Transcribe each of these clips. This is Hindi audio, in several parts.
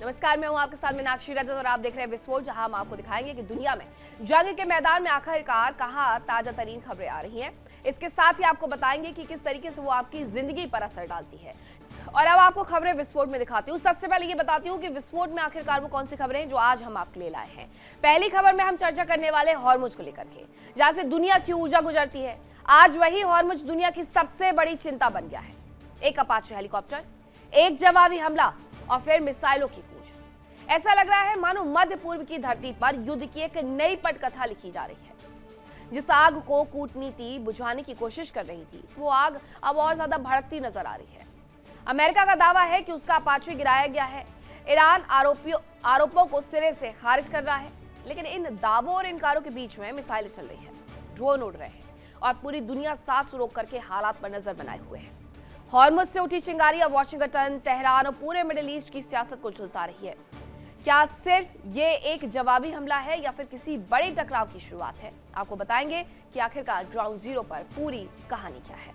नमस्कार, मैं हूं आपके साथ मीनाक्षी रजत और आप देख रहे हैं विस्फोट, जहां हम आपको दिखाएंगे कि दुनिया में जंग के मैदान में आखिरकार कहां ताजा तरीन खबरें आ रही हैं। इसके साथ ही आपको बताएंगे कि किस तरीके से वो आपकी जिंदगी पर असर डालती है। और अब आपको खबरें विस्फोट में दिखाती हूँ। सबसे पहले ये बताती हूँ कि विस्फोट में आखिरकार वो कौन सी खबरें हैं जो आज हम आपके लिए लाए हैं। पहली खबर में हम चर्चा करने वाले हॉर्मुज को लेकर के, जहां से दुनिया की ऊर्जा गुजरती है। आज वही हॉर्मुज दुनिया की सबसे बड़ी चिंता बन गया है। एक अपाचे हेलीकॉप्टर, एक जवाबी हमला और फिर मिसाइलों की गूंज। ऐसा लग रहा है मानो मध्य पूर्व की धरती पर युद्ध की एक नई पटकथा लिखी जा रही है। जिस आग को कूटनीति बुझाने की कोशिश कर रही थी, वो आग अब और ज्यादा भड़कती नजर आ रही है। अमेरिका का दावा है कि उसका अपाचे गिराया गया है। ईरान आरोपों को सिरे से खारिज कर रहा है, लेकिन इन दावों और इनकारों के बीच में मिसाइलें चल रही है, ड्रोन उड़ रहे हैं और पूरी दुनिया सांस रोक करके हालात पर नजर बनाए हुए है। हॉर्मुज से उठी चिंगारी अब वाशिंगटन, तेहरान और पूरे मिडिल ईस्ट की सियासत को झुलसा रही है। क्या सिर्फ ये एक जवाबी हमला है या फिर किसी बड़े टकराव की शुरुआत है? आपको बताएंगे कि आखिरकार ग्राउंड जीरो पर पूरी कहानी क्या है।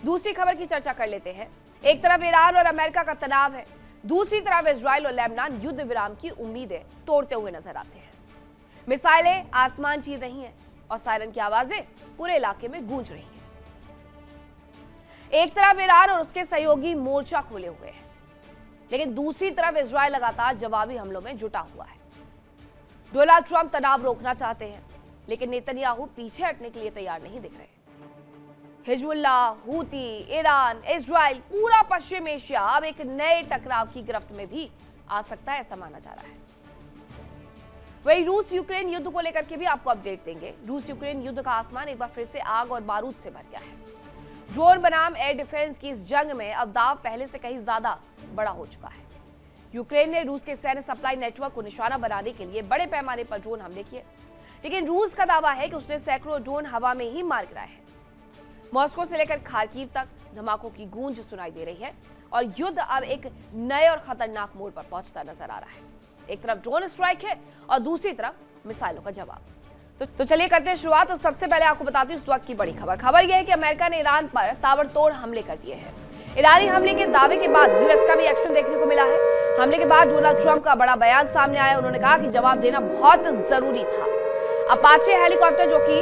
दूसरी खबर की चर्चा कर लेते हैं। एक तरफ ईरान और अमेरिका का तनाव है, दूसरी तरफ इजराइल और लेबनान युद्ध विराम की उम्मीदें तोड़ते हुए नजर आते हैं। मिसाइलें आसमान चीर रही हैं और सायरन की आवाजें पूरे इलाके में गूंज रही हैं। एक तरफ ईरान और उसके सहयोगी मोर्चा खोले हुए हैं, लेकिन दूसरी तरफ इजराइल लगातार जवाबी हमलों में जुटा हुआ है। डोनाल्ड ट्रंप तनाव रोकना चाहते हैं, लेकिन नेतन्याहू पीछे हटने के लिए तैयार नहीं दिख रहे। हिजबुल्लाह, हूती, ईरान, इजराइल, पूरा पश्चिम एशिया अब एक नए टकराव की गिरफ्त में भी आ सकता है, ऐसा माना जा रहा है। वही रूस यूक्रेन युद्ध को लेकर के भी आपको अपडेट देंगे। रूस यूक्रेन युद्ध का आसमान एक बार फिर से आग और बारूद से भर गया है। ड्रोन बनाम एयर डिफेंस की इस जंग में अब दाव पहले से कहीं ज्यादा बड़ा हो चुका है। यूक्रेन ने रूस के सैन्य सप्लाई नेटवर्क को निशाना बनाने के लिए बड़े पैमाने पर ड्रोन हमले किए, लेकिन रूस का दावा है कि उसने सैकड़ों ड्रोन हवा में ही मार गिराए हैं। मॉस्को से लेकर खार्किव तक धमाकों की गूंज सुनाई दे रही है और युद्ध अब एक नए और खतरनाक मोड़ पर पहुंचता नजर आ रहा है। एक तरफ ड्रोन स्ट्राइक है और दूसरी तरफ मिसाइलों का जवाब। तो चलिए करते हैं शुरुआत। तो सबसे पहले आपको बताती हूं इस वक्त की बड़ी खबर यह है कि अमेरिका ने ईरान पर ताबड़तोड़ हमले कर दिए हैं। ईरानी हमले के दावे के बाद यूएस का भी एक्शन देखने को मिला है। हमले के बाद डोनाल्ड ट्रंप का बड़ा बयान सामने आया। उन्होंने कहा कि जवाब देना बहुत जरूरी था। अपाचे हेलीकॉप्टर जो कि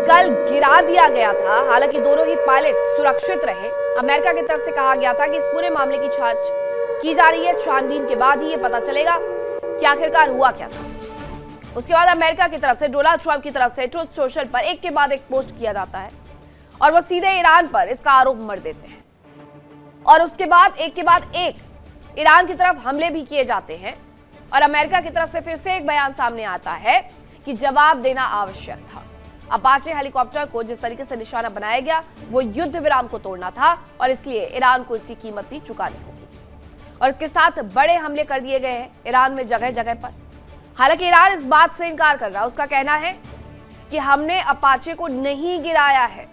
कल गिरा दिया गया था, हालांकि दोनों ही पायलट सुरक्षित रहे। अमेरिका की तरफ से कहा गया था कि इस पूरे मामले की जांच की जा रही है, छानबीन के बाद ही ये पता चलेगा कि आखिरकार हुआ क्या था। उसके बाद अमेरिका की तरफ से, डोनाल्ड ट्रंप की तरफ से ट्रुथ सोशल पर एक के बाद एक पोस्ट किया जाता है और वो सीधे ईरान पर इसका आरोप मढ़ देते हैं और उसके बाद एक ईरान की तरफ हमले भी किए जाते हैं और अमेरिका की तरफ से फिर से एक बयान सामने आता है कि जवाब देना आवश्यक था। अपाचे हेलीकॉप्टर को जिस तरीके से निशाना बनाया गया वो युद्ध विराम को तोड़ना था और इसलिए ईरान को इसकी कीमत भी चुकानी होगी। और इसके साथ बड़े हमले कर दिए गए हैं ईरान में जगह जगह पर। हालांकि ईरान इस बात से इनकार कर रहा है। उसका कहना है कि हमने अपाचे को नहीं गिराया है,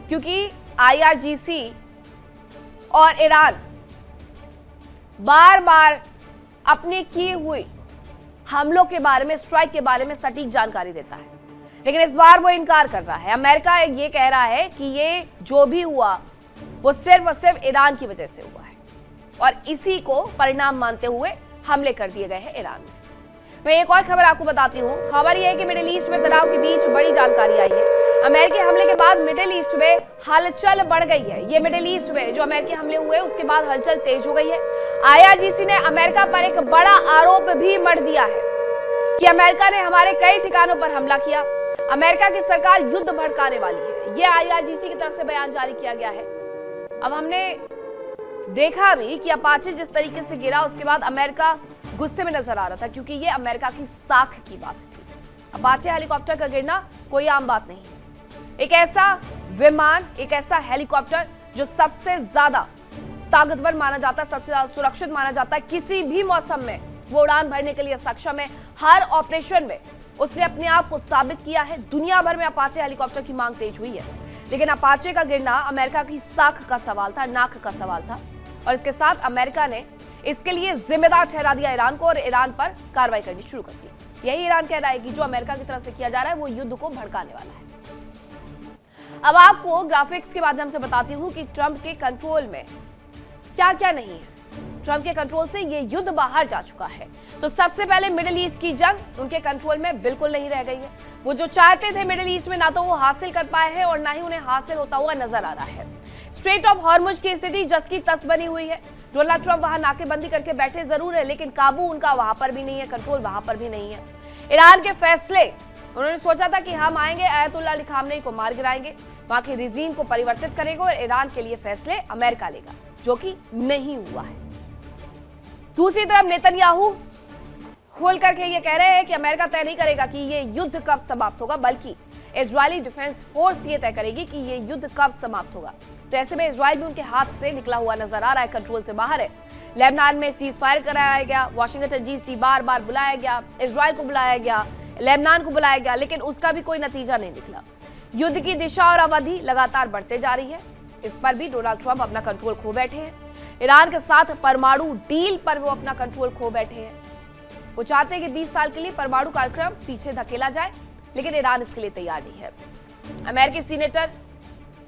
क्योंकि आईआरजीसी और ईरान बार बार अपने किए हुए हमलों के बारे में, स्ट्राइक के बारे में सटीक जानकारी देता है, लेकिन इस बार वो इनकार कर रहा है। अमेरिका ये कह रहा है कि ये जो भी हुआ वो सिर्फ और सिर्फ ईरान की वजह से हुआ है और इसी को परिणाम मानते हुए हमले कर दिए गए हैं ईरान में। मैं एक और खबर आपको बताती हूँ। खबर यह है कि मिडिल ईस्ट में तनाव के बीच बड़ी जानकारी आई है। अमेरिकी हमले के बाद मिडिल ईस्ट में हलचल बढ़ गई है। ये मिडिल ईस्ट में जो अमेरिकी हमले हुए उसके बाद हलचल तेज हो गई है। आईआरजीसी ने अमेरिका पर एक बड़ा आरोप भी मढ़ दिया है कि अमेरिका ने हमारे कई ठिकानों पर हमला किया। अमेरिका की सरकार युद्ध भड़काने वाली है। यह आईआरजीसी की तरफ से बयान जारी किया गया है। अब हमने देखा भी कि अपाचे जिस तरीके से गिरा, उसके बाद अमेरिका गुस्से में नजर आ रहा था, क्योंकि ये अमेरिका की साख की बात थी। अपाचे हेलीकॉप्टर का गिरना कोई आम बात नहीं है। एक ऐसा विमान, एक ऐसा हेलीकॉप्टर जो सबसे ज्यादा ताकतवर माना जाता है, सबसे ज्यादा सुरक्षित माना जाता है, किसी भी मौसम में वो उड़ान भरने के लिए सक्षम है। हर ऑपरेशन में उसने अपने आप को साबित किया है। दुनिया भर में अपाचे हेलीकॉप्टर की मांग तेज हुई है, लेकिन अपाचे का गिरना अमेरिका की साख का सवाल था, नाक का सवाल था। और इसके साथ अमेरिका ने इसके लिए जिम्मेदार ठहरा दिया ईरान को और ईरान पर कार्रवाई करनी शुरू कर दी। यही ईरान कह रहा है कि जो अमेरिका की तरफ से किया जा रहा है वो युद्ध को भड़काने वाला है। अब आपको ग्राफिक्स के माध्यम से बताती हूं कि ट्रंप के कंट्रोल में क्या क्या नहीं है। ट्रंप के कंट्रोल से ये युद्ध बाहर जा चुका है। तो सबसे पहले मिडिल ईस्ट की जंग उनके कंट्रोल में बिल्कुल नहीं रह गई है। वो जो चाहते थे मिडिल ईस्ट में, ना तो वो हासिल कर पाए हैं और ना ही उन्हें हासिल होता हुआ नजर आ रहा है। स्ट्रेट ऑफ हॉर्मुज की स्थिति जस की तस बनी हुई है। डोनाल्ड ट्रंप वहां नाकेबंदी करके बैठे जरूर है, लेकिन काबू उनका वहां पर भी नहीं है, कंट्रोल वहां पर भी नहीं है। ईरान के फैसले, उन्होंने सोचा था कि हम आएंगे, आयतुल्लाह अली खामनेई को मार गिराएंगे, वहां के रिजीम को परिवर्तित करेंगे और ईरान के लिए फैसले अमेरिका लेगा, जो कि नहीं हुआ है। दूसरी तरफ नेतन्याहू खोल करके ये कह रहे हैं कि अमेरिका तय नहीं करेगा कि ये युद्ध कब समाप्त होगा, बल्कि इजरायली डिफेंस फोर्स ये तय करेगी कि ये युद्ध कब समाप्त होगा। तो ऐसे में इजराइल भी उनके हाथ से निकला हुआ नजर आ रहा है, कंट्रोल से बाहर है। लेबनान में सीज फायर कराया गया, वाशिंगटन डीसी बार बार बुलाया गया, इजराइल को बुलाया गया, लेबनान को बुलाया गया, लेकिन उसका भी कोई नतीजा नहीं निकला। युद्ध की दिशा और अवधि लगातार बढ़ते जा रही है। इस पर भी डोनाल्ड ट्रंप अपना कंट्रोल खो बैठे हैं। ईरान के साथ परमाणु डील पर वो अपना कंट्रोल खो बैठे हैं। वो चाहते हैं कि 20 साल के लिए परमाणु कार्यक्रम पीछे धकेला जाए, लेकिन ईरान इसके लिए तैयार नहीं है। अमेरिकी सीनेटर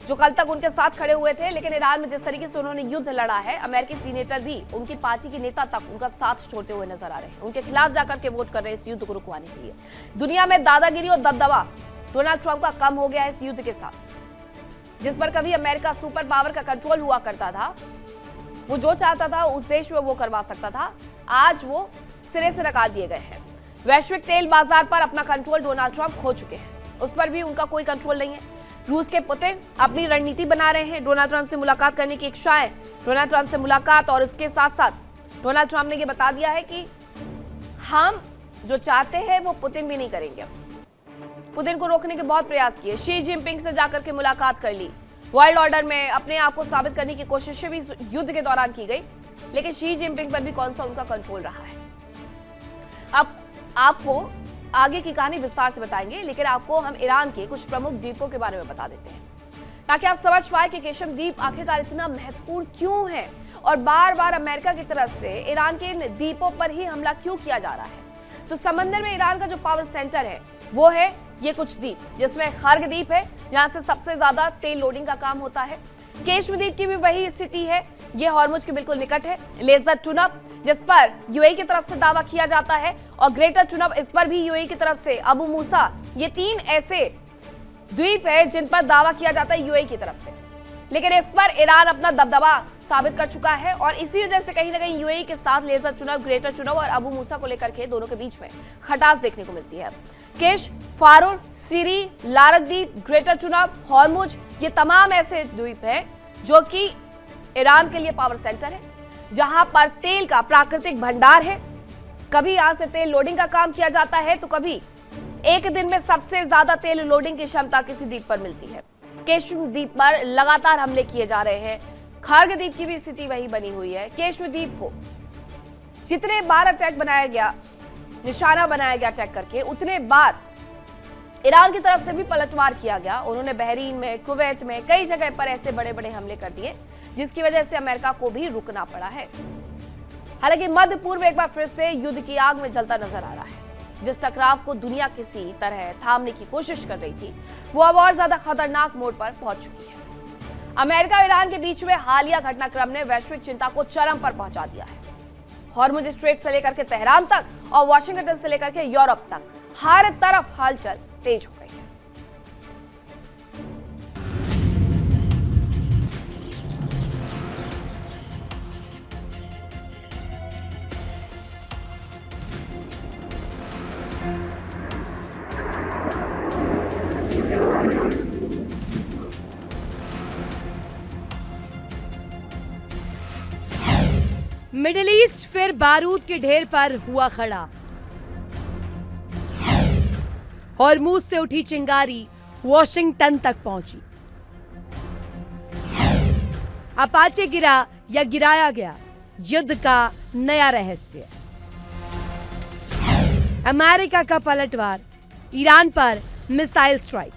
जो कल तक उनके साथ खड़े हुए थे, लेकिन ईरान में जिस तरीके से उन्होंने युद्ध लड़ा है, अमेरिकी सीनेटर भी उनकी पार्टी के नेता तक उनका साथ छोड़ते हुए नजर आ रहे हैं। उनके खिलाफ जाकर के वोट कर रहे हैं इस युद्ध को रुकवाने के लिए। दुनिया में दादागिरी और दबदबा डोनाल्ड ट्रंप का कम हो गया है इस युद्ध के साथ। जिस पर कभी अमेरिका सुपर पावर का कंट्रोल हुआ करता था, वो जो चाहता था उस देश में वो करवा सकता था, आज वो सिरे से नकार दिए गए हैं। वैश्विक तेल बाजार पर अपना कंट्रोल डोनाल्ड ट्रंप खो चुके हैं, उस पर भी उनका कोई कंट्रोल नहीं है। रूस के पुतिन अपनी रणनीति बना रहे हैं, डोनाल्ड ट्रंप से मुलाकात करने की इच्छा है। डोनाल्ड ट्रंप से मुलाकात, और इसके साथ साथ डोनाल्ड ट्रंप ने ये बता दिया है कि हम जो चाहते हैं वो पुतिन भी नहीं करेंगे। पुतिन को रोकने के बहुत प्रयास किए, शी जिनपिंग से जाकर के मुलाकात कर ली, वर्ल्ड ऑर्डर में अपने आप को साबित करने की कोशिशें भी युद्ध के दौरान की गई, लेकिन शी जिनपिंग पर भी कौन सा उनका कंट्रोल रहा है। अब आपको आगे की कहानी विस्तार से बताएंगे, लेकिन आपको हम ईरान के कुछ प्रमुख द्वीपों के बारे में बता देते हैं, ताकि आप समझ पाए कि केशम द्वीप आखिरकार इतना महत्वपूर्ण क्यों है और बार बार अमेरिका की तरफ से ईरान के इन द्वीपों पर ही हमला क्यों किया जा रहा है। तो समंदर में ईरान का जो पावर सेंटर है वो है ये कुछ द्वीप, जिसमें खार्ग द्वीप है, जहां से सबसे ज्यादा तेल लोडिंग का काम होता है। केशम द्वीप की भी वही स्थिति है, ये हॉर्मुज के बिल्कुल निकट है। लेजर टुनब, जिस पर यूएई की तरफ से दावा किया जाता है, और ग्रेटर टुनब, इस पर भी यूएई की तरफ से। अबू मूसा, ये 3 ऐसे द्वीप है जिन पर दावा किया जाता है यूएई की तरफ से, लेकिन इस पर ईरान अपना दबदबा साबित कर चुका है, और इसी वजह से कहीं ना कहीं यूएई के साथ लेजर टुनब, ग्रेटर टुनब और अबू मूसा को लेकर के दोनों के बीच में खटास देखने को मिलती है। केश, फारूर, सीरी, लारक द्वीप, ग्रेटर टुनब, हॉर्मुज, ये तमाम ऐसे द्वीप हैं जो कि ईरान के लिए पावर सेंटर है, जहां पर तेल का प्राकृतिक भंडार है। कभी यहां से तेल लोडिंग का काम किया जाता है, तो कभी एक दिन में सबसे ज्यादा तेल लोडिंग की क्षमता किसी द्वीप पर मिलती है। केशम द्वीप पर लगातार हमले किए जा रहे हैं। खार्ग द्वीप की भी स्थिति वही बनी हुई है। केशम द्वीप को जितने बार अटैक बनाया गया, निशाना बनाया गया अटैक करके, उतने बार ईरान की तरफ से भी पलटवार किया गया। उन्होंने बहरीन में, कुवैत में, कई जगह पर ऐसे बड़े बड़े हमले कर दिए, जिसकी वजह से अमेरिका को भी रुकना पड़ा है। हालांकि मध्य पूर्व एक बार फिर से युद्ध की आग में जलता नजर आ रहा है। जिस टकराव को दुनिया किसी तरह थामने की कोशिश कर रही थी, वो अब और ज्यादा खतरनाक मोड़ पर पहुंच चुकी है। अमेरिका और ईरान के बीच में हालिया घटनाक्रम ने वैश्विक चिंता को चरम पर पहुंचा दिया है। हॉर्मुज स्ट्रेट से लेकर के तेहरान तक और वाशिंगटन से लेकर के यूरोप तक हर तरफ हलचल तेज हो गई है। मिडिल ईस्ट फिर बारूद के ढेर पर हुआ खड़ा। हॉर्मुज से उठी चिंगारी वॉशिंगटन तक पहुंची। अपाचे गिरा या गिराया गया, युद्ध का नया रहस्य। अमेरिका का पलटवार, ईरान पर मिसाइल स्ट्राइक।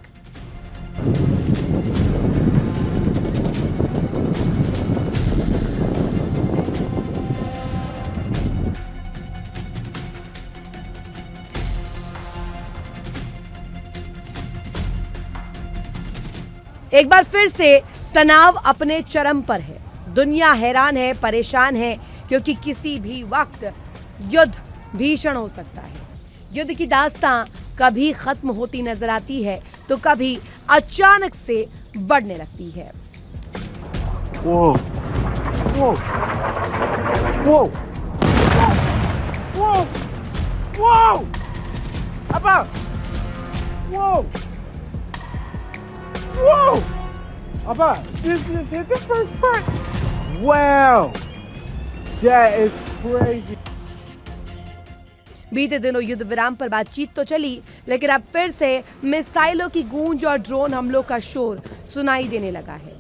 एक बार फिर से तनाव अपने चरम पर है। दुनिया हैरान है, परेशान है क्योंकि किसी भी वक्त युद्ध भीषण हो सकता है। युद्ध की दास्तां कभी खत्म होती नजर आती है तो कभी अचानक से बढ़ने लगती है। Whoa. Whoa. Whoa. Whoa. Whoa. Abba. Whoa. Whoa. Abba, this hit the first part. Wow. That is crazy. बीते दिनों युद्ध विराम पर बातचीत तो चली, लेकिन अब फिर से मिसाइलों की गूंज और ड्रोन हमलों का शोर सुनाई देने लगा है।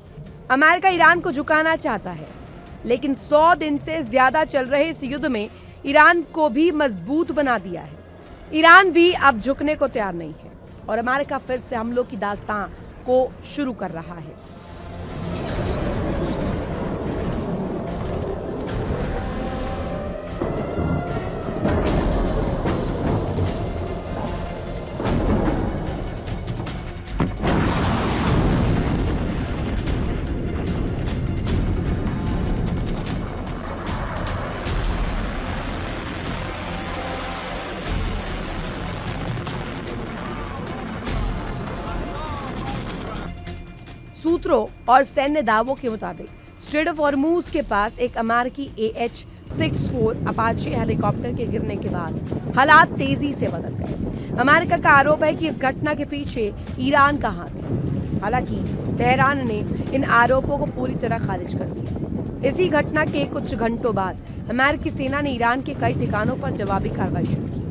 अमेरिका ईरान को झुकाना चाहता है, लेकिन 100 दिन से ज्यादा चल रहे इस युद्ध में ईरान को भी मजबूत बना दिया है। ईरान भी अब झुकने को तैयार नहीं है और अमेरिका फिर से हमलों की दास्तां को शुरू कर रहा है। सूत्रों और सैन्य दावों के मुताबिक स्ट्रेट ऑफ हॉर्मूज के पास एक अमेरिकी AH-64 अपाचे हेलीकॉप्टर के गिरने के बाद हालात तेजी से बदल गए। अमेरिका का आरोप है कि इस घटना के पीछे ईरान का हाथ है। हालांकि तेहरान ने इन आरोपों को पूरी तरह खारिज कर दिया। इसी घटना के कुछ घंटों बाद अमेरिकी सेना ने ईरान के कई ठिकानों पर जवाबी कार्रवाई शुरू की।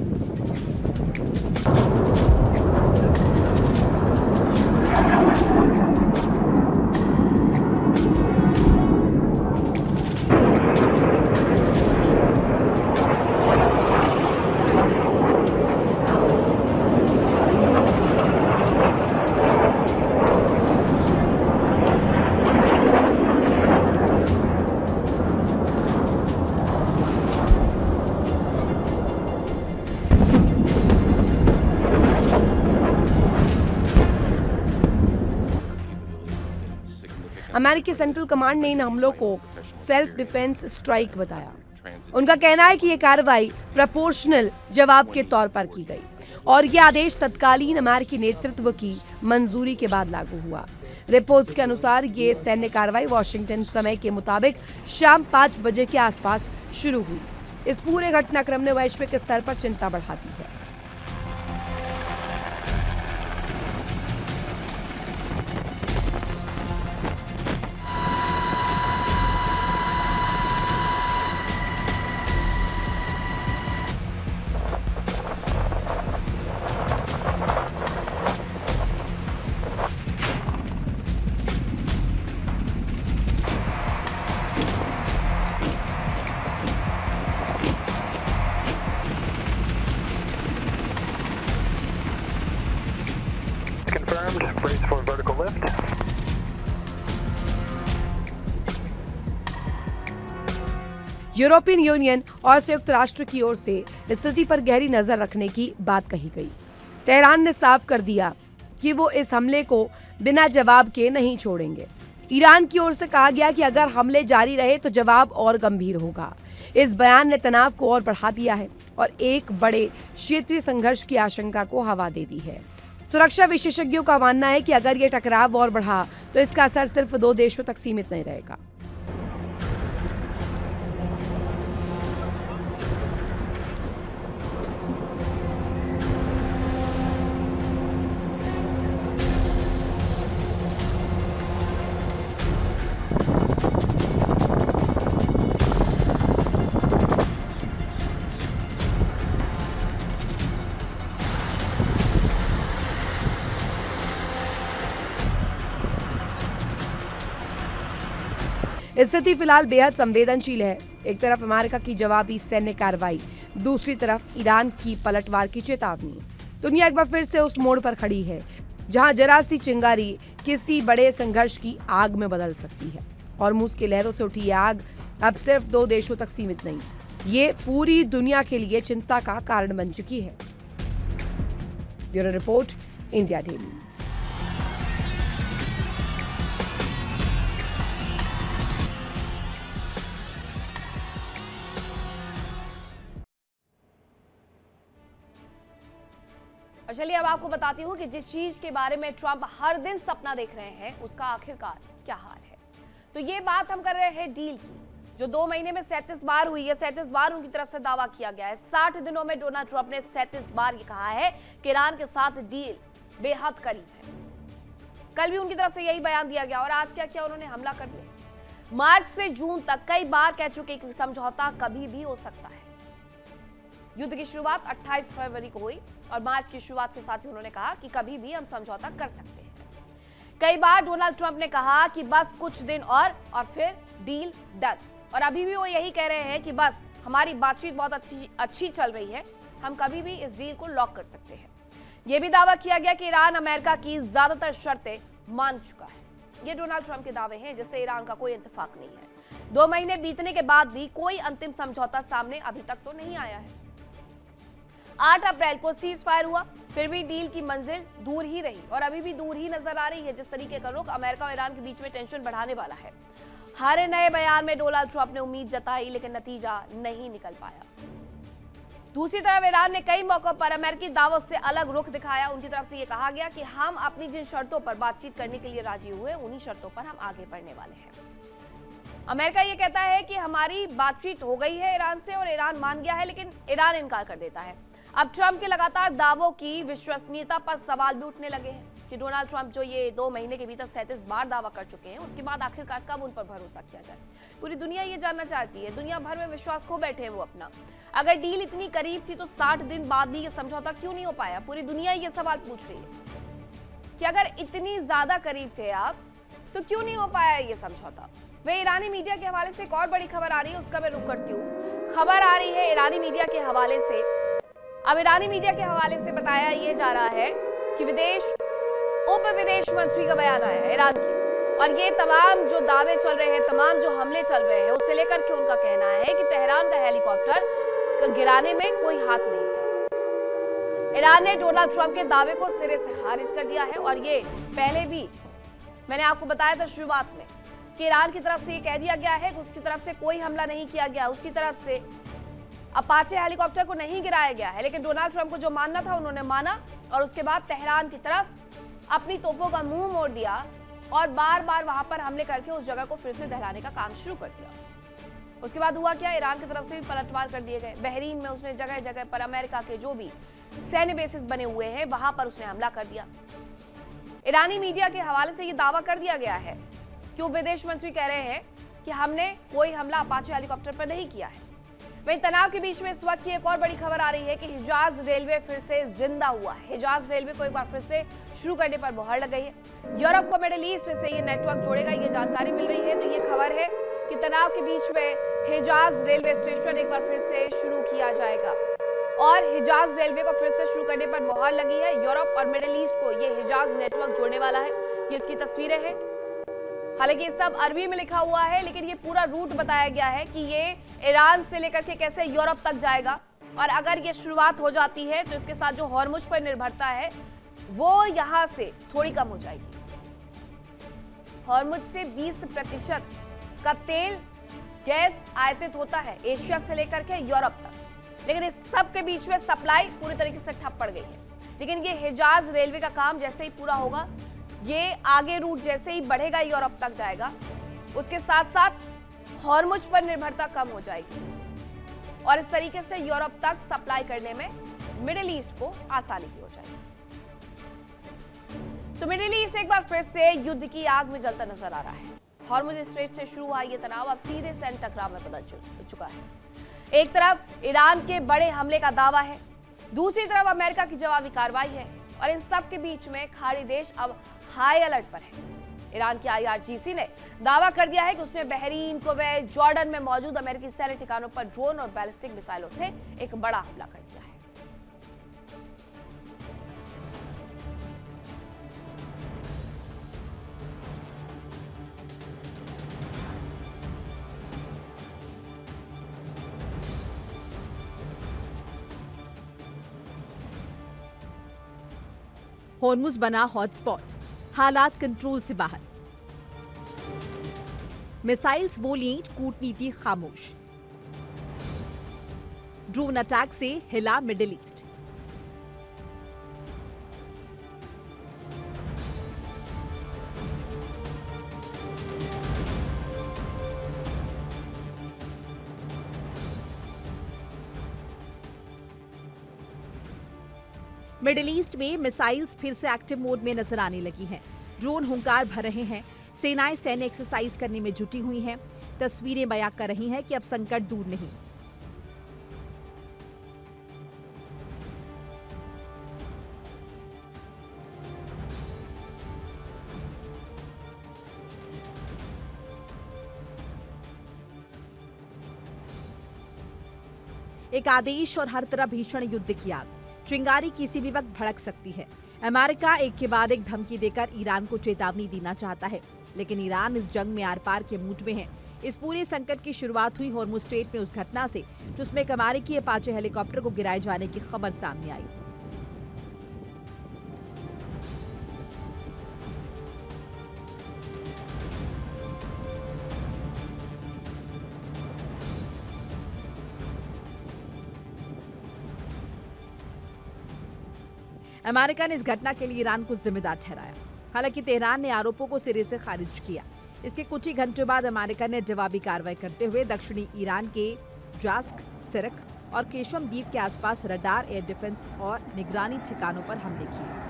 अमेरिकी सेंट्रल कमांड ने इन हमलों को सेल्फ डिफेंस स्ट्राइक बताया। उनका कहना है कि यह कार्रवाई प्रोपोर्शनल जवाब के तौर पर की गई और यह आदेश तत्कालीन अमेरिकी नेतृत्व की मंजूरी के बाद लागू हुआ। रिपोर्ट्स के अनुसार ये सैन्य कार्रवाई वॉशिंगटन समय के मुताबिक शाम 5 बजे के आसपास शुरू हुई। इस पूरे घटनाक्रम ने वैश्विक स्तर पर चिंता बढ़ा दी है। Confirmed. Brace for vertical lift. European union और संयुक्त राष्ट्र की ओर से स्थिति पर गहरी नजर रखने की बात कही गई। तेहरान ने साफ कर दिया कि वो इस हमले को बिना जवाब के नहीं छोड़ेंगे। ईरान की ओर से कहा गया कि अगर हमले जारी रहे तो जवाब और गंभीर होगा। इस बयान ने तनाव को और बढ़ा दिया है और एक बड़े क्षेत्रीय संघर्ष की आशंका को हवा दे दी है। सुरक्षा विशेषज्ञों का मानना है कि अगर ये टकराव और बढ़ा तो इसका असर सिर्फ 2 देशों तक सीमित नहीं रहेगा। स्थिति फिलहाल बेहद संवेदनशील है। एक तरफ अमेरिका की जवाबी सैन्य कार्रवाई, दूसरी तरफ ईरान की पलटवार की चेतावनी। दुनिया एक बार फिर से उस मोड़ पर खड़ी है जहां जरा सी चिंगारी किसी बड़े संघर्ष की आग में बदल सकती है। हॉर्मूज की लहरों से उठी यह आग अब सिर्फ 2 देशों तक सीमित नहीं, ये पूरी दुनिया के लिए चिंता का कारण बन चुकी है। Bureau report, India daily. और चलिए अब आपको बताती हूँ कि जिस चीज के बारे में ट्रंप हर दिन सपना देख रहे हैं उसका आखिरकार क्या हाल है। तो ये बात हम कर रहे हैं डील की, जो 2 महीने में 37 बार हुई है। 37 बार उनकी तरफ से दावा किया गया है। 60 दिनों में डोनाल्ड ट्रंप ने 37 बार ये कहा है कि ईरान के साथ डील बेहद करीब है। कल भी उनकी तरफ से यही बयान दिया गया और आज क्या किया, उन्होंने हमला कर दिया। मार्च से जून तक कई बार कह चुके कि समझौता कभी भी हो सकता है। युद्ध की शुरुआत 28 फरवरी को हुई और मार्च की शुरुआत के साथ ही उन्होंने कहा कि कभी भी हम समझौता कर सकते हैं। कई बार डोनाल्ड ट्रंप ने कहा कि बस कुछ दिन और फिर डील डन। और अभी भी वो यही कह रहे हैं कि बस हमारी बातचीत बहुत अच्छी चल रही है, हम कभी भी इस डील को लॉक कर सकते हैं। यह भी दावा किया गया कि ईरान अमेरिका की ज्यादातर शर्तें मान चुका है। ये डोनाल्ड ट्रंप के दावे हैं जिससे ईरान का कोई इत्तेफाक नहीं है। 2 महीने बीतने के बाद भी कोई अंतिम समझौता सामने अभी तक तो नहीं आया है। 8 अप्रैल को सीज फायर हुआ, फिर भी डील की मंजिल दूर ही रही और अभी भी दूर ही नजर आ रही है। जिस तरीके का रुख अमेरिका और ईरान के बीच में टेंशन बढ़ाने वाला है। हर नए बयान में डोनाल्ड ट्रंप ने उम्मीद जताई लेकिन नतीजा नहीं निकल पाया। दूसरी तरफ ईरान ने कई मौकों पर अमेरिकी दावों से अलग रुख दिखाया। उनकी तरफ से यह कहा गया कि हम अपनी जिन शर्तों पर बातचीत करने के लिए राजी हुए उन्हीं शर्तों पर हम आगे बढ़ने वाले हैं। अमेरिका ये कहता है कि हमारी बातचीत हो गई है ईरान से और ईरान मान गया है, लेकिन ईरान इनकार कर देता है। अब ट्रंप के लगातार दावों की विश्वसनीयता पर सवाल भी उठने लगे हैं कि डोनाल्ड ट्रंप जो ये 2 महीने के भीतर 37 बार दावा कर चुके हैं, उसके बाद आखिरकार कब उन पर भरोसा किया जाए। पूरी दुनिया ये जानना चाहती है, दुनिया भर में विश्वास खो बैठे हैं वो अपना। अगर डील इतनी करीब थी तो 60 दिन बाद भी ये समझौता क्यों नहीं हो पाया? पूरी दुनिया ये सवाल पूछ रही है कि अगर इतनी ज्यादा करीब थे आप तो क्यों नहीं हो पाया ये समझौता। वे ईरानी मीडिया के हवाले से एक और बड़ी खबर आ रही है, उसका मैं रुक करती हूँ। खबर आ रही है ईरानी मीडिया के हवाले से। अब ईरानी मीडिया के हवाले से बताया ये जा रहा है कि उप विदेश मंत्री का बयान आया है ईरान की, और ये तमाम जो दावे चल रहे हैं, तमाम जो हमले चल रहे हैं, उससे लेकर के उनका कहना है कि तेहरान का हेलीकॉप्टर गिराने में कोई हाथ नहीं था। ईरान ने डोनाल्ड ट्रंप के दावे को सिरे से खारिज कर दिया है और ये पहले भी मैंने आपको बताया था शुरुआत में कि ईरान की तरफ से ये कह दिया गया है कि उसकी तरफ से कोई हमला नहीं किया गया, उसकी तरफ से अपाचे हेलीकॉप्टर को नहीं गिराया गया है। लेकिन डोनाल्ड ट्रंप को जो मानना था उन्होंने माना और उसके बाद तेहरान की तरफ अपनी तोपों का मुंह मोड़ दिया और बार बार वहां पर हमले करके उस जगह को फिर से दहलाने का काम शुरू कर दिया। उसके बाद हुआ क्या, ईरान की तरफ से भी पलटवार कर दिए गए। बहरीन में उसने जगह जगह पर अमेरिका के जो भी सैन्य बेसिस बने हुए हैं वहां पर उसने हमला कर दिया। ईरानी मीडिया के हवाले से ये दावा कर दिया गया है कि विदेश मंत्री कह रहे हैं कि हमने कोई हमला अपाचे हेलीकॉप्टर पर नहीं किया है। वहीं तनाव के बीच में इस वक्त की एक और बड़ी खबर आ रही है कि हिजाज रेलवे फिर से जिंदा हुआ है। हिजाज रेलवे को एक बार फिर से शुरू करने पर मुहर लग गई है। यूरोप को मिडिल ईस्ट से ये नेटवर्क जोड़ेगा, ये जानकारी मिल रही है। तो ये खबर है कि तनाव के बीच में हिजाज रेलवे स्टेशन एक बार फिर से शुरू किया जाएगा और हिजाज रेलवे को फिर से शुरू करने पर मुहर लगी है। यूरोप और मिडिल ईस्ट को ये हिजाज नेटवर्क जोड़ने वाला है। ये इसकी तस्वीरें हैं। हालांकि ये सब अरबी में लिखा हुआ है, लेकिन ये पूरा रूट बताया गया है कि ये ईरान से लेकर के कैसे यूरोप तक जाएगा। और अगर ये शुरुआत हो जाती है तो इसके साथ जो हॉर्मुज पर निर्भरता है वो यहां से थोड़ी कम हो जाएगी। हॉर्मुज से 20% का तेल गैस आयातित होता है एशिया से लेकर के यूरोप तक, लेकिन इस सब के बीच में सप्लाई पूरी तरीके से ठप पड़ गई है। लेकिन ये हिजाज रेलवे का काम जैसे ही पूरा होगा, ये आगे रूट जैसे ही बढ़ेगा यूरोप तक जाएगा, उसके साथ साथ हॉर्मुज पर निर्भरता कम हो जाएगी और इस तरीके से यूरोप तक सप्लाई करने में मिडिल ईस्ट को आसानी भी हो जाएगी। तो मिडिल ईस्ट एक बार फिर से युद्ध की आग में जलता नजर आ रहा है। हॉर्मुज स्ट्रेट से शुरू हुआ ये तनाव अब सीधे सैन्य टकराव में बदल चुका है। एक तरफ ईरान के बड़े हमले का दावा है, दूसरी तरफ अमेरिका की जवाबी कार्रवाई है और इन सब के बीच में खाड़ी देश अब हाई अलर्ट पर है। ईरान की IRGC ने दावा कर दिया है कि उसने बहरीन, कुवैत, जॉर्डन में मौजूद अमेरिकी सैन्य ठिकानों पर ड्रोन और बैलिस्टिक मिसाइलों से एक बड़ा हमला कर दिया है। हॉर्मुज बना हॉटस्पॉट, हालात कंट्रोल से बाहर। मिसाइल्स बोली, कूटनीति खामोश। ड्रोन अटैक से हिला मिडिल ईस्ट। मिडिल ईस्ट में मिसाइल्स फिर से एक्टिव मोड में नजर आने लगी हैं। ड्रोन हुंकार भर रहे हैं, सेनाएं सैन्य एक्सरसाइज करने में जुटी हुई हैं। तस्वीरें बयां कर रही हैं कि अब संकट दूर नहीं। एक आदेश और हर तरफ भीषण युद्ध की आग। चिंगारी किसी भी वक्त भड़क सकती है। अमेरिका एक के बाद एक धमकी देकर ईरान को चेतावनी देना चाहता है, लेकिन ईरान इस जंग में आर पार के मूड में है। इस पूरे संकट की शुरुआत हुई हॉर्मुज़ स्ट्रेट में उस घटना से जिसमें एक अमेरिकी अपाचे हेलीकॉप्टर को गिराए जाने की खबर सामने आई। अमेरिका ने इस घटना के लिए ईरान को जिम्मेदार ठहराया। हालांकि तेहरान ने आरोपों को सिरे से खारिज किया। इसके कुछ ही घंटों बाद अमेरिका ने जवाबी कार्रवाई करते हुए दक्षिणी ईरान के जास्क, सिरक और केशम द्वीप के आसपास रडार, एयर डिफेंस और निगरानी ठिकानों पर हमले किए।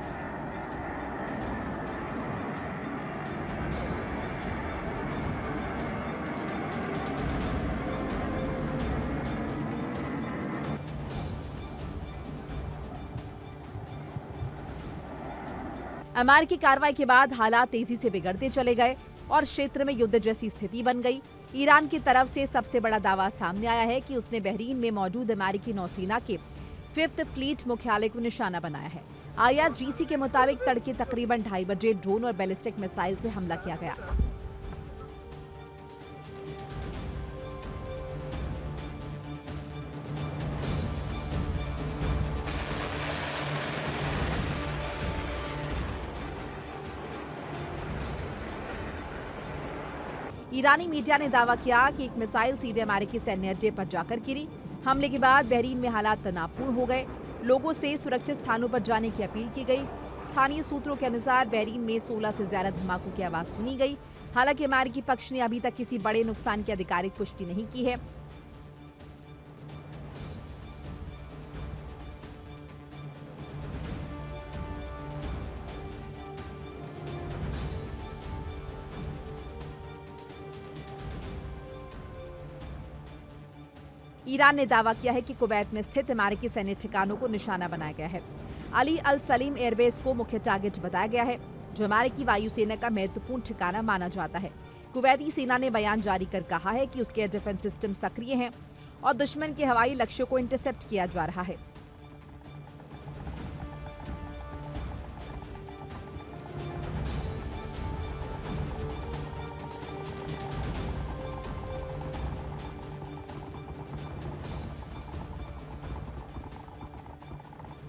अमेरिकी कार्रवाई के बाद हालात तेजी से बिगड़ते चले गए और क्षेत्र में युद्ध जैसी स्थिति बन गई। ईरान की तरफ से सबसे बड़ा दावा सामने आया है कि उसने बहरीन में मौजूद अमेरिकी नौसेना के 5th फ्लीट मुख्यालय को निशाना बनाया है। IRGC के मुताबिक तड़के तकरीबन 2:30 बजे ड्रोन और बैलिस्टिक मिसाइल से हमला किया गया। ईरानी मीडिया ने दावा किया कि एक मिसाइल सीधे अमेरिकी सैन्य अड्डे पर जाकर गिरी। हमले के बाद बहरीन में हालात तनावपूर्ण हो गए। लोगों से सुरक्षित स्थानों पर जाने की अपील की गई। स्थानीय सूत्रों के अनुसार बहरीन में 16 से ज्यादा धमाकों की आवाज सुनी गई। हालांकि अमेरिकी पक्ष ने अभी तक किसी बड़े नुकसान की आधिकारिक पुष्टि नहीं की है। ईरान ने दावा किया है कि कुवैत में स्थित अमेरिकी सैन्य ठिकानों को निशाना बनाया गया है। अली अल सलीम एयरबेस को मुख्य टारगेट बताया गया है, जो अमेरिकी वायुसेना का महत्वपूर्ण ठिकाना माना जाता है। कुवैती सेना ने बयान जारी कर कहा है कि उसके एयर डिफेंस सिस्टम सक्रिय हैं और दुश्मन के हवाई लक्ष्यों को इंटरसेप्ट किया जा रहा है।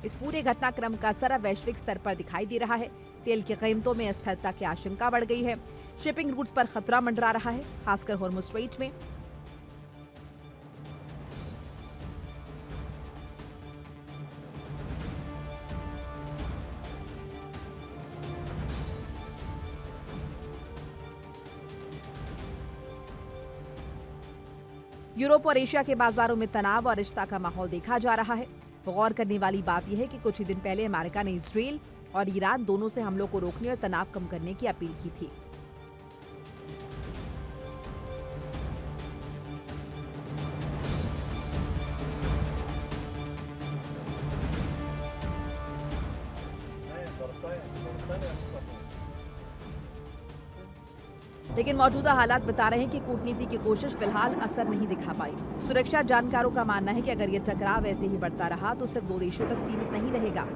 इस पूरे घटनाक्रम का असर अब वैश्विक स्तर पर दिखाई दे रहा है। तेल की कीमतों में अस्थिरता की आशंका बढ़ गई है। शिपिंग रूट्स पर खतरा मंडरा रहा है, खासकर हॉर्मुज़ स्ट्रेट में। यूरोप और एशिया के बाजारों में तनाव और रिश्ता का माहौल देखा जा रहा है। गौर करने वाली बात यह है कि कुछ ही दिन पहले अमेरिका ने इजरायल और ईरान दोनों से हमलों को रोकने और तनाव कम करने की अपील की थी। लेकिन मौजूदा हालात बता रहे हैं कि कूटनीति की कोशिश फिलहाल असर नहीं दिखा पाई। सुरक्षा जानकारों का मानना है कि अगर ये टकराव ऐसे ही बढ़ता रहा तो सिर्फ 2 देशों तक सीमित नहीं रहेगा।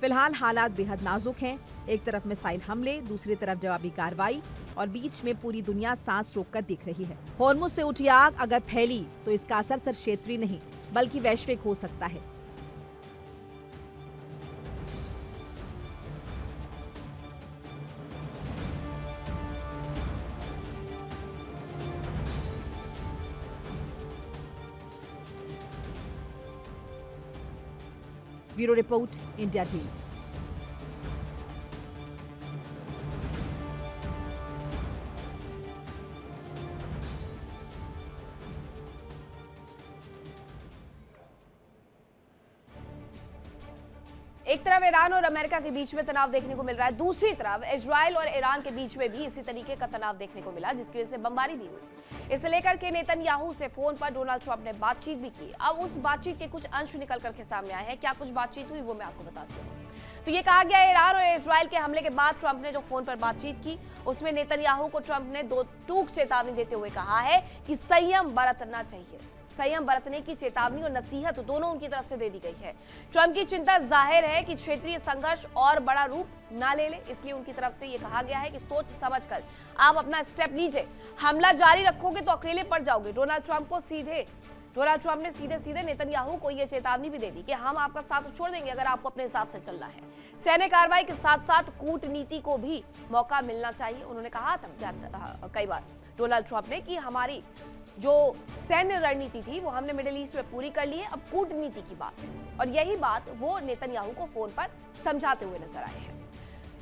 फिलहाल हालात बेहद नाजुक हैं। एक तरफ मिसाइल हमले, दूसरी तरफ जवाबी कार्रवाई और बीच में पूरी दुनिया सांस रोककर देख रही है। हॉर्मुज़ से उठी आग अगर फैली तो इसका असर सिर्फ क्षेत्रीय नहीं बल्कि वैश्विक हो सकता है। Bureau report, India TV. एक तरफ ईरान और अमेरिका के बीच में तनाव देखने को मिल रहा है, दूसरी तरफ इजराइल और ईरान के बीच में भी इसी तरीके का तनाव देखने को मिला, जिसकी वजह से बमबारी भी हुई। इसे लेकर के नेतन्याहू से फोन पर डोनाल्ड ट्रंप ने बातचीत भी की। अब उस बातचीत के कुछ अंश निकल करके सामने आए हैं। क्या कुछ बातचीत हुई वो मैं आपको बताती हूँ। तो ये कहा गया ईरान और इजराइल के हमले के बाद ट्रंप ने जो फोन पर बातचीत की, उसमें नेतन्याहू को ट्रंप ने दो टूक चेतावनी देते हुए कहा है कि संयम बरतना चाहिए। संयम बरतने की चेतावनी और नसीहत दोनों उनकी तरफ से दे दी गई है। ट्रंप की चिंता जाहिर है कि क्षेत्रीय संघर्ष और बड़ा रूप ना ले इसलिए उनकी तरफ से ये कहा गया है कि सोच समझकर आप अपना स्टेप लीजिए। हमला जारी रखोगे तो अकेले पड़ जाओगे। डोनाल्ड ट्रंप ने सीधे नेतन्याहू को यह चेतावनी भी दे दी कि हम आपका साथ छोड़ देंगे अगर आपको अपने हिसाब से चलना है। सैन्य कार्रवाई के साथ साथ कूटनीति को भी मौका मिलना चाहिए। उन्होंने कहा था कई बार डोनाल्ड ट्रंप ने कि हमारी जो सैन्य रणनीति थी वो हमने मिडिल ईस्ट में पूरी कर ली है, अब कूटनीति की बात है। और यही बात वो नेतन्याहू को फोन पर समझाते हुए नजर आए हैं।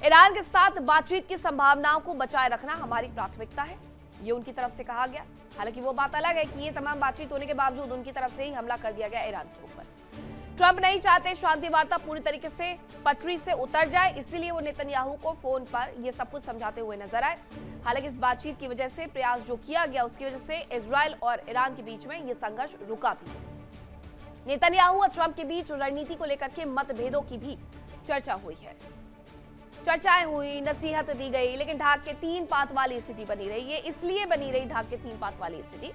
ईरान के साथ बातचीत की संभावनाओं को बचाए रखना हमारी प्राथमिकता है, ये उनकी तरफ से कहा गया। हालांकि वो बात अलग है कि ये तमाम बातचीत होने के बावजूद उनकी तरफ से ही हमला कर दिया गया ईरान के ऊपर। ट्रंप नहीं चाहते शांति वार्ता पूरी तरीके से पटरी से उतर जाए, इसीलिए वो नेतन्याहू को फोन पर ये सब कुछ समझाते हुए नजर आए। हालांकि इस बातचीत की वजह से प्रयास जो किया गया उसकी वजह से इजराइल और ईरान के बीच में ये संघर्ष रुका भी। नेतन्याहू और ट्रंप के बीच रणनीति को लेकर के मतभेदों की भी चर्चा हुई है। चर्चाएं हुई, नसीहत दी गई, लेकिन ढाक के 3 पात वाली स्थिति बनी रही। ये इसलिए बनी रही ढाक के 3 पात वाली स्थिति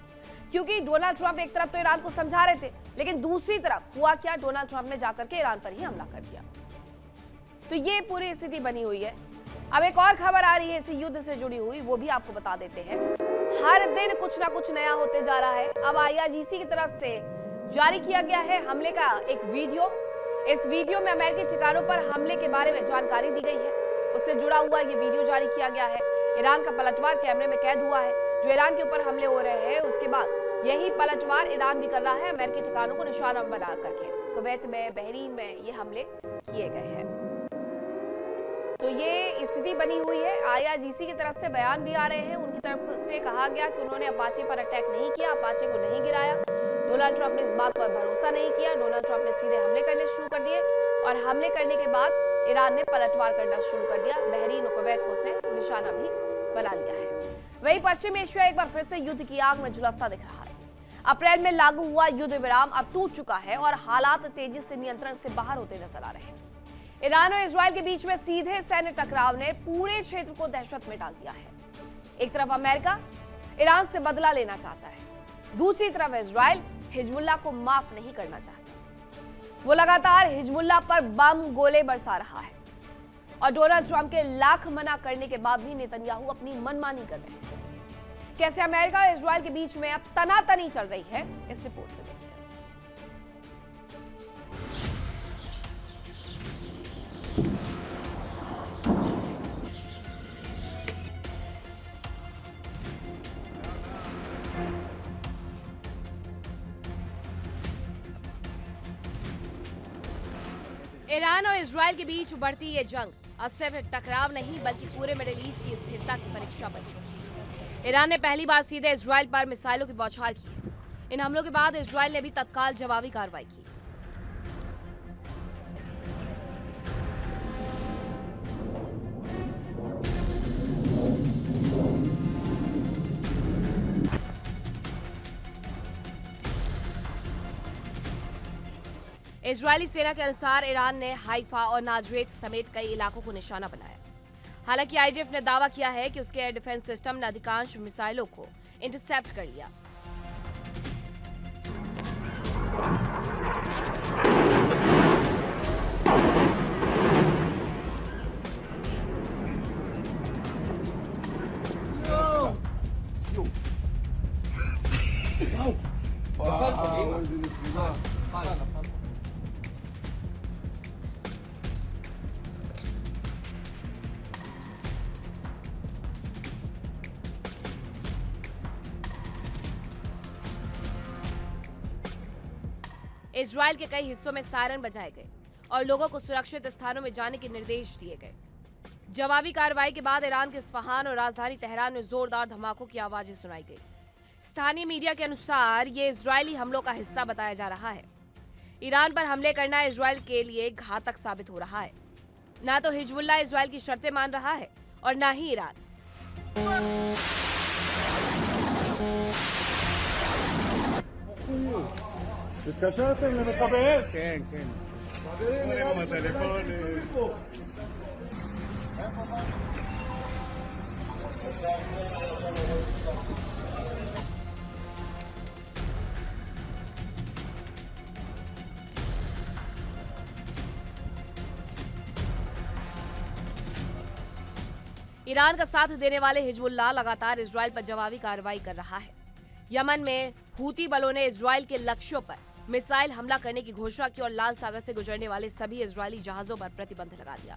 क्योंकि डोनाल्ड ट्रंप एक तरफ तो ईरान को समझा रहे थे, लेकिन दूसरी तरफ हुआ क्या, डोनाल्ड ट्रंप ने जाकर के ईरान पर ही हमला कर दिया। तो ये पूरी स्थिति बनी हुई है। अब एक और खबर आ रही है इस युद्ध से जुड़ी हुई, वो भी आपको बता देते हैं। हर दिन कुछ ना कुछ नया होते जा रहा है। अब IRGC की तरफ से जारी किया गया है हमले का एक वीडियो। इस वीडियो में अमेरिकी ठिकानों पर हमले के बारे में जानकारी दी गई है, उससे जुड़ा हुआ ये वीडियो जारी किया गया है। ईरान का पलटवार कैमरे में कैद हुआ है। जो ईरान के ऊपर हमले हो रहे हैं उसके बाद यही पलटवार ईरान भी कर रहा है, अमेरिकी ठिकानों को निशाना बना करके। कुवैत में, बहरीन में ये हमले किए गए हैं। तो ये स्थिति बनी हुई है। IRGC की तरफ से बयान भी आ रहे हैं। उनकी तरफ से कहा गया कि उन्होंने अपाचे पर अटैक नहीं किया, अपाचे को नहीं गिराया। डोनाल्ड ट्रंप ने इस बात पर भरोसा नहीं किया। डोनाल्ड ट्रंप ने सीधे हमले करने शुरू कर दिए और हमले करने के बाद ईरान ने पलटवार करना शुरू कर दिया। बहरीन और कुवैत को उसने निशाना भी बना लिया है। वही पश्चिमी एशिया एक बार फिर से युद्ध की आग में झुलसता दिख रहा है। अप्रैल में लागू हुआ युद्ध विराम अब टूट चुका है और हालात तेजी से नियंत्रण से बाहर होते नजर आ रहे हैं। ईरान और इजराइल के बीच में सीधे सैन्य टकराव ने पूरे क्षेत्र को दहशत में डाल दिया है। एक तरफ अमेरिका ईरान से बदला लेना चाहता है, दूसरी तरफ इजराइल हिजबुल्लाह को माफ नहीं करना चाहता। वो लगातार हिजबुल्लाह पर बम गोले बरसा रहा है और डोनाल्ड ट्रंप के लाख मना करने के बाद भी नेतन्याहू अपनी मनमानी कर रहे हैं। कैसे अमेरिका और इजराइल के बीच में अब तनातनी चल रही है, इस रिपोर्ट में देखिए। ईरान और इजराइल के बीच बढ़ती ये जंग अब सिर्फ टकराव नहीं बल्कि पूरे मिडिल ईस्ट की स्थिरता की परीक्षा बन चुकी है। ईरान ने पहली बार सीधे इजराइल पर मिसाइलों की बौछार की है। इन हमलों के बाद इजराइल ने भी तत्काल जवाबी कार्रवाई की। इजरायली सेना के अनुसार ईरान ने हाइफा और नाजरेत समेत कई इलाकों को निशाना बनाया। हालांकि IDF ने दावा किया है कि उसके एयर डिफेंस सिस्टम ने अधिकांश मिसाइलों को इंटरसेप्ट कर लिया। इजराइल के कई हिस्सों में सायरन बजाए गए और लोगों को सुरक्षित स्थानों में जाने के निर्देश दिए गए। जवाबी कार्रवाई के बाद ईरान के इस्फहान और राजधानी तेहरान में जोरदार धमाकों की आवाजें सुनाई गई। स्थानीय मीडिया के अनुसार ये इजरायली हमलों का हिस्सा बताया जा रहा है। ईरान पर हमले करना इजरायल के लिए घातक साबित हो रहा है। ना तो हिजबुल्लाह इजरायल की शर्तें मान रहा है और ना ही Iran. ¿Descansaste en el papel? ¿Qué? Ponemos teléfono. Iran का साथ देने वाले हिजबुल्लाह लगातार इजरायल पर जवाबी कार्रवाई कर रहा है। यमन में हूती बलों ने इजरायल के लक्ष्यों पर मिसाइल हमला करने की घोषणा की और लाल सागर से गुजरने वाले सभी इजरायली जहाजों पर प्रतिबंध लगा दिया।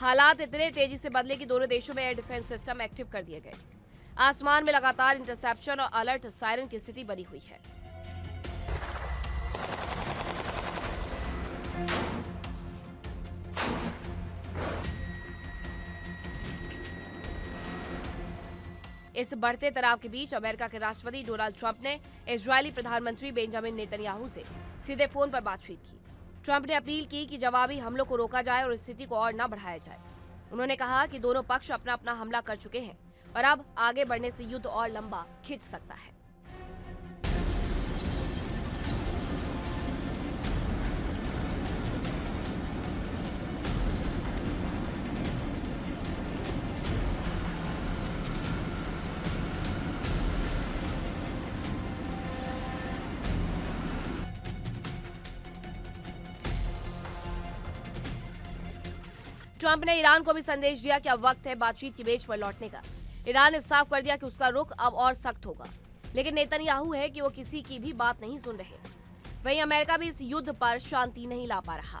हालात इतने तेजी से बदले कि दोनों देशों में एयर डिफेंस सिस्टम एक्टिव कर दिए गए। आसमान में लगातार इंटरसेप्शन और अलर्ट सायरन की स्थिति बनी हुई है। इस बढ़ते तनाव के बीच अमेरिका के राष्ट्रपति डोनाल्ड ट्रंप ने इजरायली प्रधानमंत्री बेंजामिन नेतन्याहू से सीधे फोन पर बातचीत की। ट्रंप ने अपील की कि जवाबी हमलों को रोका जाए और स्थिति को और न बढ़ाया जाए। उन्होंने कहा कि दोनों पक्ष अपना अपना हमला कर चुके हैं और अब आगे बढ़ने से युद्ध और लंबा खिंच सकता है। ट्रंप ने ईरान को भी संदेश दिया कि अब वक्त है बातचीत की मेज पर लौटने का। ईरान ने साफ कर दिया कि उसका रुख अब और सख्त होगा, लेकिन नेतन्याहू है कि वो किसी की भी बात नहीं सुन रहे। वहीं अमेरिका भी इस युद्ध पर शांति नहीं ला पा रहा।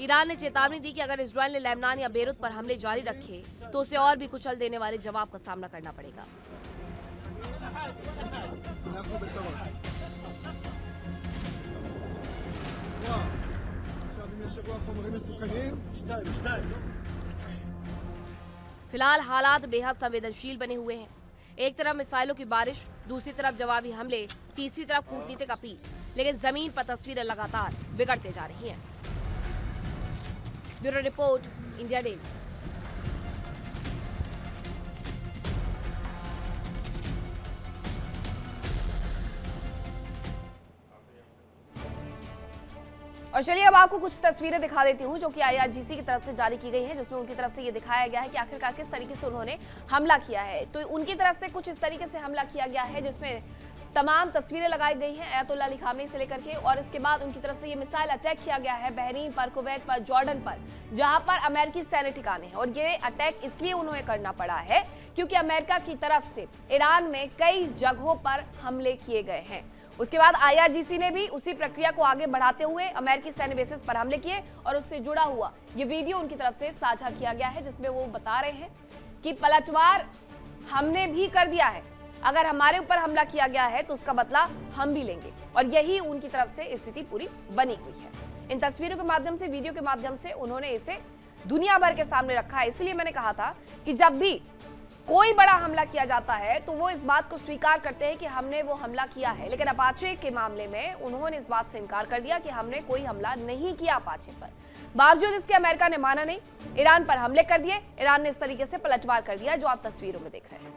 ईरान ने चेतावनी दी कि अगर इजरायल ने लेबनान या बेरूत पर हमले जारी रखे तो उसे और भी कुचल देने वाले जवाब का सामना करना पड़ेगा। फिलहाल हालात बेहद संवेदनशील बने हुए हैं। एक तरफ मिसाइलों की बारिश, दूसरी तरफ जवाबी हमले, तीसरी तरफ कूटनीतिक अपील, लेकिन जमीन पर तस्वीरें लगातार बिगड़ते जा रही हैं। Bureau report, India daily. और चलिए अब आपको कुछ तस्वीरें दिखा देती हूँ जो कि IRGC की तरफ से जारी की गई हैं, जिसमें उनकी तरफ से ये दिखाया गया है कि आखिरकार किस तरीके से उन्होंने हमला किया है। तो उनकी तरफ से कुछ इस तरीके से हमला किया गया है जिसमें तमाम तस्वीरें लगाई गई हैं अयतुल्ला अली खामेनी से लेकर के, और इसके बाद उनकी तरफ से ये मिसाइल अटैक किया गया है बहरीन पर, कुवैत पर, जॉर्डन पर, जहां पर अमेरिकी सैन्य ठिकाने हैं। और ये अटैक इसलिए उन्हें करना पड़ा है क्योंकि अमेरिका की तरफ से ईरान में कई जगहों पर हमले किए गए हैं। उसके बाद IRGC ने भी उसी प्रक्रिया को आगे बढ़ाते हुए अमेरिकी सैन्य बेसिस पर हमले किए और उससे जुड़ा हुआ ये वीडियो उनकी तरफ से साझा किया गया है, जिसमें वो बता रहे हैं कि पलटवार हमने भी कर दिया है, अगर हमारे ऊपर हमला किया गया है तो उसका बदला हम भी लेंगे। और यही उनकी तरफ से स्थिति पूरी बनी हुई है। इन तस्वीरों के माध्यम से, वीडियो के माध्यम से उन्होंने इसे दुनिया भर के सामने रखा है। इसलिए मैंने कहा था कि जब भी कोई बड़ा हमला किया जाता है तो वो इस बात को स्वीकार करते हैं कि हमने वो हमला किया है, लेकिन अपाचे के मामले में उन्होंने इस बात से इनकार कर दिया कि हमने कोई हमला नहीं किया अपाचे पर। बावजूद इसके अमेरिका ने माना नहीं, ईरान पर हमले कर दिए। ईरान ने इस तरीके से पलटवार कर दिया जो आप तस्वीरों में देख रहे हैं।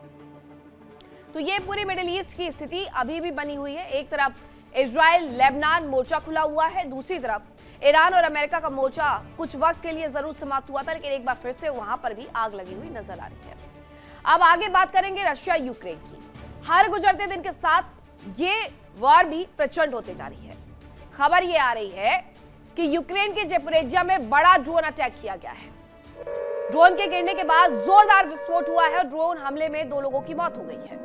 तो ये पूरी मिडिल ईस्ट की स्थिति अभी भी बनी हुई है। एक तरफ इजराइल लेबनान मोर्चा खुला हुआ है, दूसरी तरफ ईरान और अमेरिका का मोर्चा कुछ वक्त के लिए जरूर समाप्त हुआ था, लेकिन एक बार फिर से वहां पर भी आग लगी हुई नजर आ रही है। अब आगे बात करेंगे रशिया यूक्रेन की। हर गुजरते दिन के साथ ये वॉर भी प्रचंड होते जा रही है। खबर ये आ रही है कि यूक्रेन के ज़ेपोरिज्जिया में बड़ा ड्रोन अटैक किया गया है। ड्रोन के गिरने के बाद जोरदार विस्फोट हुआ है और ड्रोन हमले में 2 लोगों की मौत हो गई है।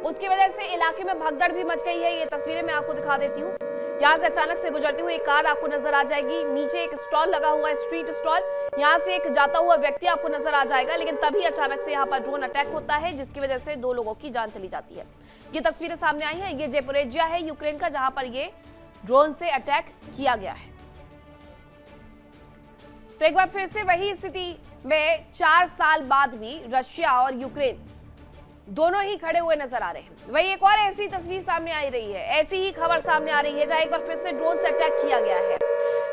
उसकी वजह से इलाके में भगदड़ भी मच गई है। ये तस्वीरें मैं आपको दिखा देती हूँ। यहाँ से अचानक से गुजरती हुई एक कार आपको नजर आ जाएगी। नीचे एक स्टॉल लगा हुआ है, स्ट्रीट स्टॉल। यहाँ से एक जाता हुआ व्यक्ति आपको नजर आ जाएगा, लेकिन तभी अचानक से यहाँ पर ड्रोन अटैक होता है, जिसकी वजह से 2 लोगों की जान चली जाती है। ये तस्वीरें सामने आई हैं। ये ज़ेपोरिज्जिया है यूक्रेन का, जहां पर ये ड्रोन से अटैक किया गया है। तो एक बार फिर से वही स्थिति में 4 साल बाद भी रशिया और यूक्रेन दोनों ही खड़े हुए नजर आ रहे हैं। वही एक और ऐसी तस्वीर सामने आ रही है, ऐसी ही खबर सामने आ रही है, जहां एक बार फिर से ड्रोन से अटैक किया गया है।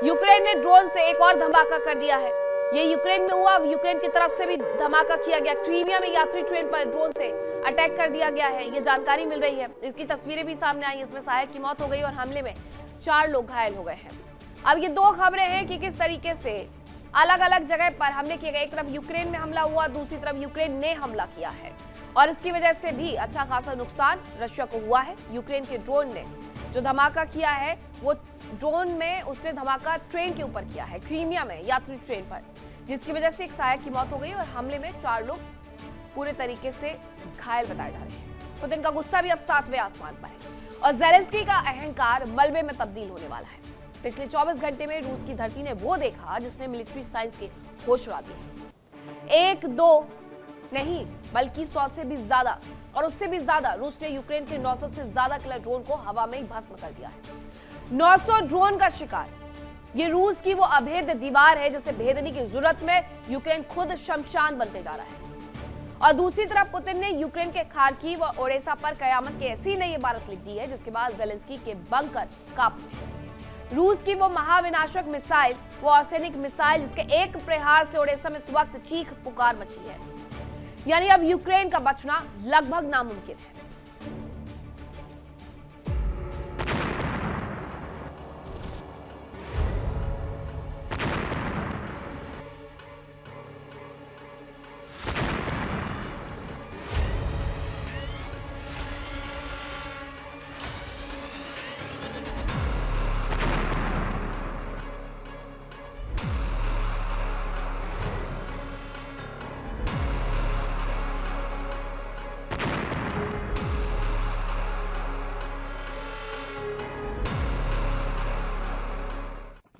यूक्रेन ने ड्रोन से एक और धमाका कर दिया है। ये यूक्रेन में हुआ, यूक्रेन की तरफ से भी धमाका किया गया। क्रीमिया में यात्री ट्रेन पर ड्रोन से अटैक कर दिया गया है, ये जानकारी मिल रही है। इसकी तस्वीरें भी सामने आई। इसमें सहायक की मौत हो गई और हमले में 4 लोग घायल हो गए हैं। अब ये 2 खबरें हैं कि किस तरीके से अलग अलग जगह पर हमले किए गए। एक तरफ यूक्रेन में हमला हुआ, दूसरी तरफ यूक्रेन ने हमला किया है और इसकी वजह से भी अच्छा खासा नुकसान रशिया को हुआ है। यूक्रेन के ड्रोन ने जो धमाका किया है, वो ड्रोन में उसने धमाका ट्रेन के ऊपर किया है, क्रीमिया में यात्री ट्रेन पर, जिसकी वजह से एक सहायक की मौत हो गई और हमले में 4 लोग पूरे तरीके से घायल बताए जा रहे हैं। पुतिन का गुस्सा भी अब 7वें आसमान पर है और ज़ेलेंस्की का अहंकार मलबे में तब्दील होने वाला है। पिछले 24 घंटे में रूस की धरती ने वो देखा जिसने मिलिट्री साइंस के होश उड़ा दिए। 1-2 नहीं बल्कि 100 से भी ज्यादा और उससे भी ज्यादा रूस ने यूक्रेन के 900 से ज्यादा किलर ड्रोन को हवा में ही भस्म कर दिया है। 900 ड्रोन का शिकार। ये रूस की वो अभेद्य दीवार है जिसे भेदने की जरूरत में यूक्रेन खुद शमशान बनते जा रहा है। और दूसरी तरफ पुतिन ने यूक्रेन के खार्किव व ओडेसा पर कयामत की ऐसी नई इबारत लिख दी है जिसके बाद ज़ेलेंस्की के बंकर कांप उठे। रूस की वो महाविनाशक मिसाइल, वो आर्सेनिक मिसाइल, जिसके एक प्रहार से ओडेसा में इस वक्त चीख पुकार मची है। यानी अब यूक्रेन का बचना लगभग नामुमकिन है।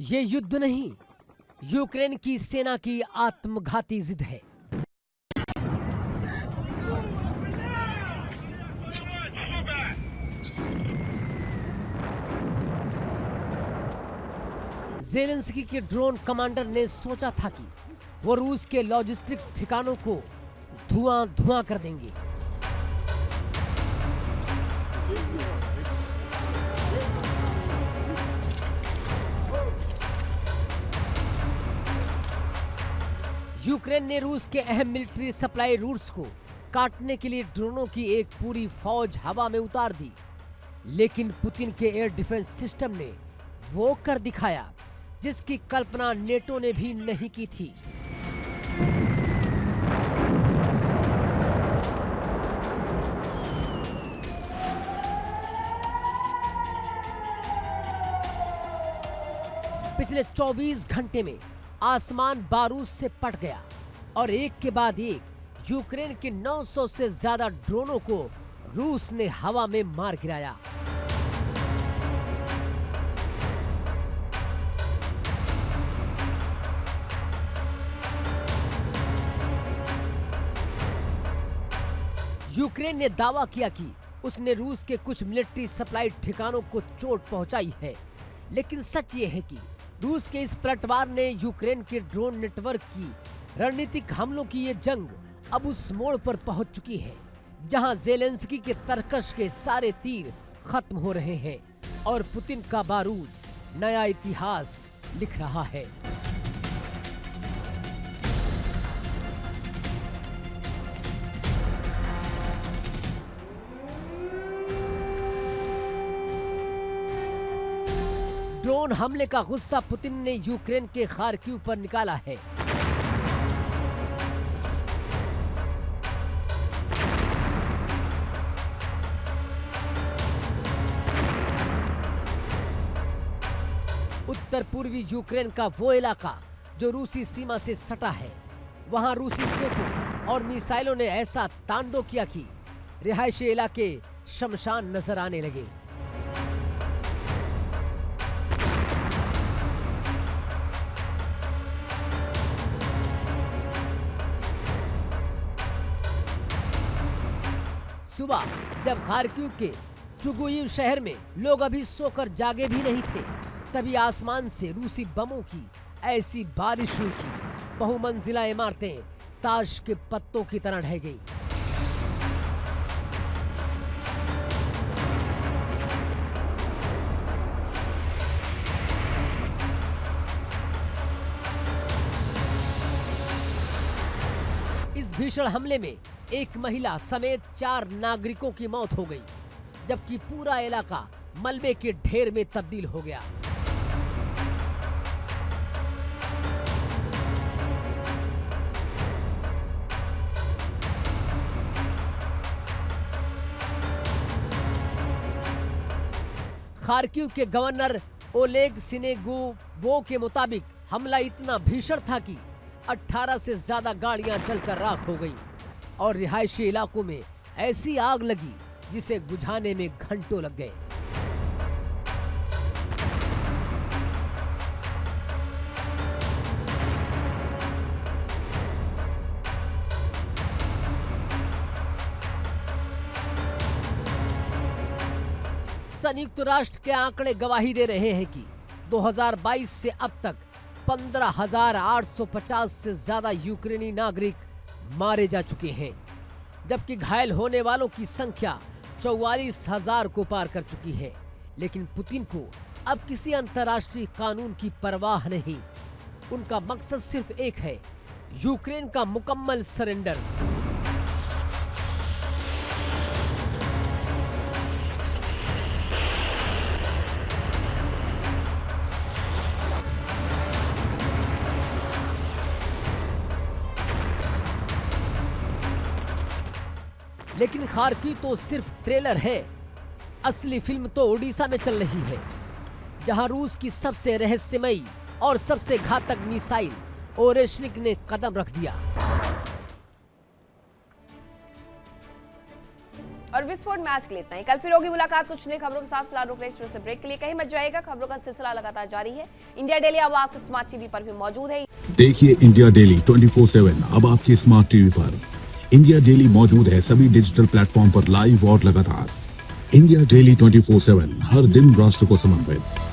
ये युद्ध नहीं, यूक्रेन की सेना की आत्मघाती जिद है। ज़ेलेंस्की के ड्रोन कमांडर ने सोचा था कि वो रूस के लॉजिस्टिक्स ठिकानों को धुआं कर देंगे। यूक्रेन ने रूस के अहम मिलिट्री सप्लाई रूट्स को काटने के लिए ड्रोनों की एक पूरी फौज हवा में उतार दी, लेकिन पुतिन के एयर डिफेंस सिस्टम ने वो कर दिखाया जिसकी कल्पना नेटो ने भी नहीं की थी। पिछले 24 घंटे में आसमान बारूद से पट गया और एक के बाद एक यूक्रेन के 900 से ज्यादा ड्रोनों को रूस ने हवा में मार गिराया। यूक्रेन ने दावा किया कि उसने रूस के कुछ मिलिट्री सप्लाई ठिकानों को चोट पहुंचाई है, लेकिन सच ये है कि रूस के इस पलटवार ने यूक्रेन के ड्रोन नेटवर्क की रणनीतिक हमलों की ये जंग अब उस मोड़ पर पहुंच चुकी है जहां ज़ेलेंस्की के तरकश के सारे तीर खत्म हो रहे हैं और पुतिन का बारूद नया इतिहास लिख रहा है। ड्रोन हमले का गुस्सा पुतिन ने यूक्रेन के खार्किव पर निकाला है। उत्तर पूर्वी यूक्रेन का वो इलाका जो रूसी सीमा से सटा है, वहां रूसी तोपों और मिसाइलों ने ऐसा तांडव किया कि रिहायशी इलाके शमशान नजर आने लगे। सुबह जब खार्किव के चुगुयिव शहर में लोग अभी सोकर जागे भी नहीं थे, तभी आसमान से रूसी बमों की ऐसी बारिश हुई कि बहुमंजिला इमारतें ताश के पत्तों की तरह ढह गई। इस भीषण हमले में एक महिला समेत 4 नागरिकों की मौत हो गई, जबकि पूरा इलाका मलबे के ढेर में तब्दील हो गया। खार्किव के गवर्नर ओलेग सिनेगोवो के मुताबिक हमला इतना भीषण था कि 18 से ज्यादा गाड़ियां जलकर राख हो गई और रिहायशी इलाकों में ऐसी आग लगी जिसे बुझाने में घंटों लग गए। संयुक्त राष्ट्र के आंकड़े गवाही दे रहे हैं कि 2022 से अब तक 15,850 से ज्यादा यूक्रेनी नागरिक मारे जा चुके हैं, जबकि घायल होने वालों की संख्या 44,000 को पार कर चुकी है। लेकिन पुतिन को अब किसी अंतर्राष्ट्रीय कानून की परवाह नहीं। उनका मकसद सिर्फ एक है, यूक्रेन का मुकम्मल सरेंडर। लेकिन खार्किव तो सिर्फ ट्रेलर है। असली फिल्म तो ओडिशा में चल रही है, जहां रूस की सबसे रहस्यमयी और सबसे घातक मिसाइल ओरेशनिक ने कदम रख दिया। और विस्फोट मैच के लिए इतना ही। कल फिर होगी मुलाकात कुछ नई खबरों के साथ। फिलहाल रुक रहे से ब्रेक के लिए, कहीं मत जाइएगा। खबरों का सिलसिला लगातार जारी है। इंडिया डेली अब आपके स्मार्ट टीवी पर भी मौजूद है। देखिए इंडिया डेली 24/7 अब आपके स्मार्ट टीवी पर। इंडिया डेली मौजूद है सभी डिजिटल प्लेटफॉर्म पर लाइव और लगातार। इंडिया डेली 24/7 हर दिन राष्ट्र को समर्पित।